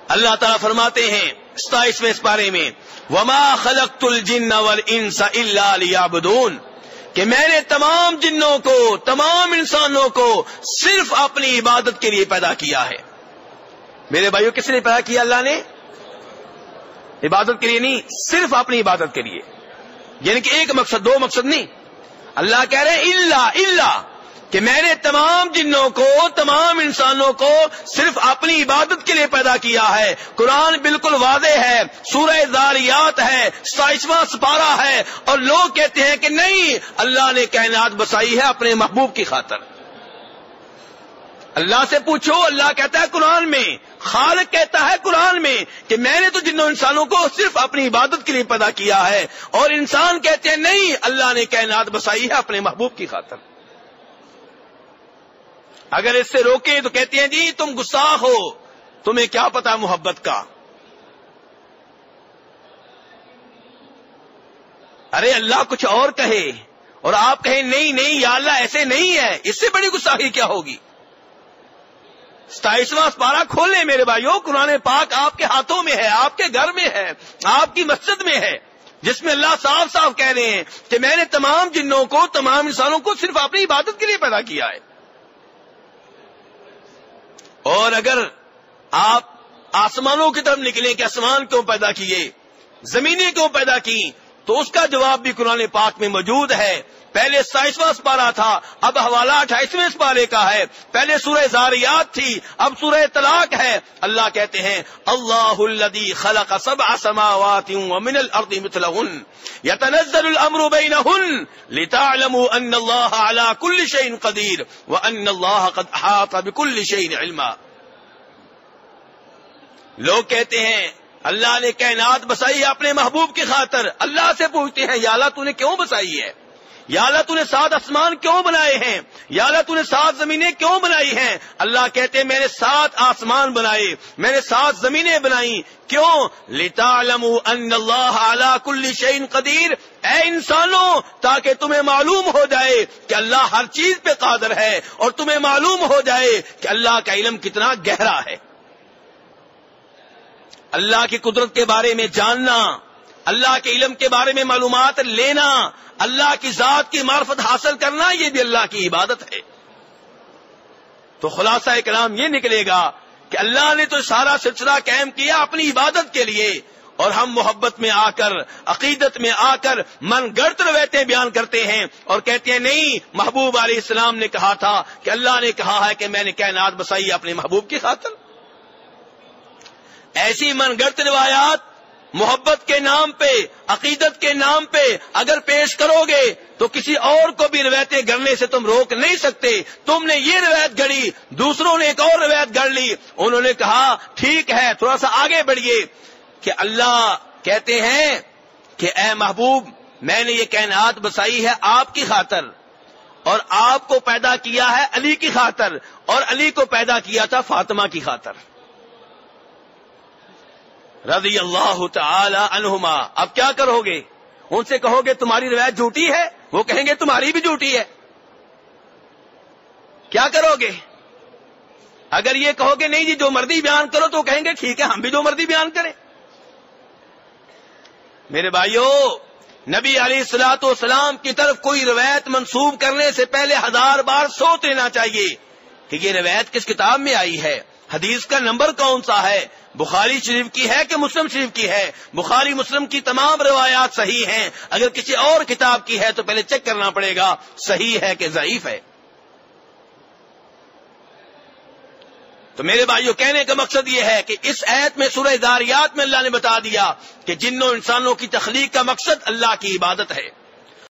اللہ تعالیٰ فرماتے ہیں 27ویں پارے میں وما خلقت الجن والانس الا لیعبدون، کہ میں نے تمام جنوں کو تمام انسانوں کو صرف اپنی عبادت کے لیے پیدا کیا ہے۔ میرے بھائیوں، کس نے پیدا کیا؟ اللہ نے۔ عبادت کے لیے نہیں، صرف اپنی عبادت کے لیے، یعنی کہ ایک مقصد، دو مقصد نہیں۔ اللہ کہہ رہے ہیں الا کہ میں نے تمام جنوں کو تمام انسانوں کو صرف اپنی عبادت کے لیے پیدا کیا ہے۔ قرآن بالکل واضح ہے، سورہ ذاریات ہے، 27واں سپارہ ہے، اور لوگ کہتے ہیں کہ نہیں، اللہ نے کائنات بسائی ہے اپنے محبوب کی خاطر۔ اللہ سے پوچھو، اللہ کہتا ہے قرآن میں، خالق کہتا ہے قرآن میں کہ میں نے تو جنوں انسانوں کو صرف اپنی عبادت کے لیے پیدا کیا ہے، اور انسان کہتے ہیں نہیں، اللہ نے کائنات بسائی ہے اپنے محبوب کی خاطر۔ اگر اس سے روکیں تو کہتے ہیں جی تم گستاخ ہو، تمہیں کیا پتا محبت کا۔ ارے اللہ کچھ اور کہے اور آپ کہیں نہیں یا اللہ ایسے نہیں ہے، اس سے بڑی گستاخی کیا ہوگی؟ 27واں پارہ کھولیں میرے بھائیوں، قرآن پاک آپ کے ہاتھوں میں ہے، آپ کے گھر میں ہے، آپ کی مسجد میں ہے، جس میں اللہ صاف صاف کہہ رہے ہیں کہ میں نے تمام جنوں کو تمام انسانوں کو صرف اپنی عبادت کے لیے پیدا کیا ہے۔ اور اگر آپ آسمانوں کی طرف نکلیں کہ آسمان کیوں پیدا کیے، زمینیں کیوں پیدا کی، تو اس کا جواب بھی قرآن پاک میں موجود ہے۔ پہلے 27واں سپارہ تھا، اب حوالہ 28ویں سپارے کا ہے۔ پہلے سورہ ذاریات تھی، اب سورہ طلاق ہے۔ اللہ کہتے ہیں اللہ الذی خلق 7 سماوات ومن الارض مثلہن یتنزل الامر بینہن لتعلموا ان اللہ علی کل شیء قدیر وان اللہ قد احاط بکل شیء علما۔ لوگ کہتے ہیں اللہ نے کائنات بسائی ہے اپنے محبوب کی خاطر۔ اللہ سے پوچھتے ہیں یا اللہ تو نے کیوں بسائی ہے؟ یا اللہ تو نے 7 آسمان کیوں بنائے ہیں؟ یا اللہ تو نے 7 زمینیں کیوں بنائی ہیں؟ اللہ کہتے ہیں میں نے 7 آسمان بنائے، میں نے 7 زمینیں بنائی، کیوں؟ لِتَعْلَمُوا أَنَّ اللَّهَ عَلَى كُلِّ شَيْءٍ قَدِيرٌ، اے انسانوں تاکہ تمہیں معلوم ہو جائے کہ اللہ ہر چیز پہ قادر ہے، اور تمہیں معلوم ہو جائے کہ اللہ کا علم کتنا گہرا ہے۔ اللہ کی قدرت کے بارے میں جاننا، اللہ کے علم کے بارے میں معلومات لینا، اللہ کی ذات کی معرفت حاصل کرنا، یہ بھی اللہ کی عبادت ہے۔ تو خلاصہ کلام یہ نکلے گا کہ اللہ نے تو سارا سلسلہ قائم کیا اپنی عبادت کے لیے، اور ہم محبت میں آ کر، عقیدت میں آ کر من گڑت روایتیں بیان کرتے ہیں اور کہتے ہیں نہیں، محبوب علیہ السلام نے کہا تھا کہ اللہ نے کہا ہے کہ میں نے کائنات بسائی اپنے محبوب کی خاطر۔ ایسی من گڑت روایات محبت کے نام پہ، عقیدت کے نام پہ اگر پیش کرو گے تو کسی اور کو بھی روایتیں گڑنے سے تم روک نہیں سکتے۔ تم نے یہ روایت گڑی، دوسروں نے ایک اور روایت گڑ لی، انہوں نے کہا ٹھیک ہے تھوڑا سا آگے بڑھیے، کہ اللہ کہتے ہیں کہ اے محبوب میں نے یہ کائنات بسائی ہے آپ کی خاطر، اور آپ کو پیدا کیا ہے علی کی خاطر، اور علی کو پیدا کیا تھا فاطمہ کی خاطر رضی اللہ تعالی عنہما۔ اب کیا کرو گے؟ ان سے کہو گے تمہاری روایت جھوٹی ہے، وہ کہیں گے تمہاری بھی جھوٹی ہے۔ کیا کرو گے؟ اگر یہ کہو گے نہیں جی جو مرضی بیان کرو، تو کہیں گے ٹھیک ہے ہم بھی جو مرضی بیان کریں۔ میرے بھائیو، نبی علیہ الصلوۃ والسلام کی طرف کوئی روایت منسوب کرنے سے پہلے 1000 بار سوچ لینا چاہیے کہ یہ روایت کس کتاب میں آئی ہے، حدیث کا نمبر کون سا ہے، بخاری شریف کی ہے کہ مسلم شریف کی ہے۔ بخاری مسلم کی تمام روایات صحیح ہیں، اگر کسی اور کتاب کی ہے تو پہلے چیک کرنا پڑے گا صحیح ہے کہ ضعیف ہے۔ تو میرے بھائیوں، کہنے کا مقصد یہ ہے کہ اس آیت میں سورہ ذاریات میں اللہ نے بتا دیا کہ جنوں انسانوں کی تخلیق کا مقصد اللہ کی عبادت ہے۔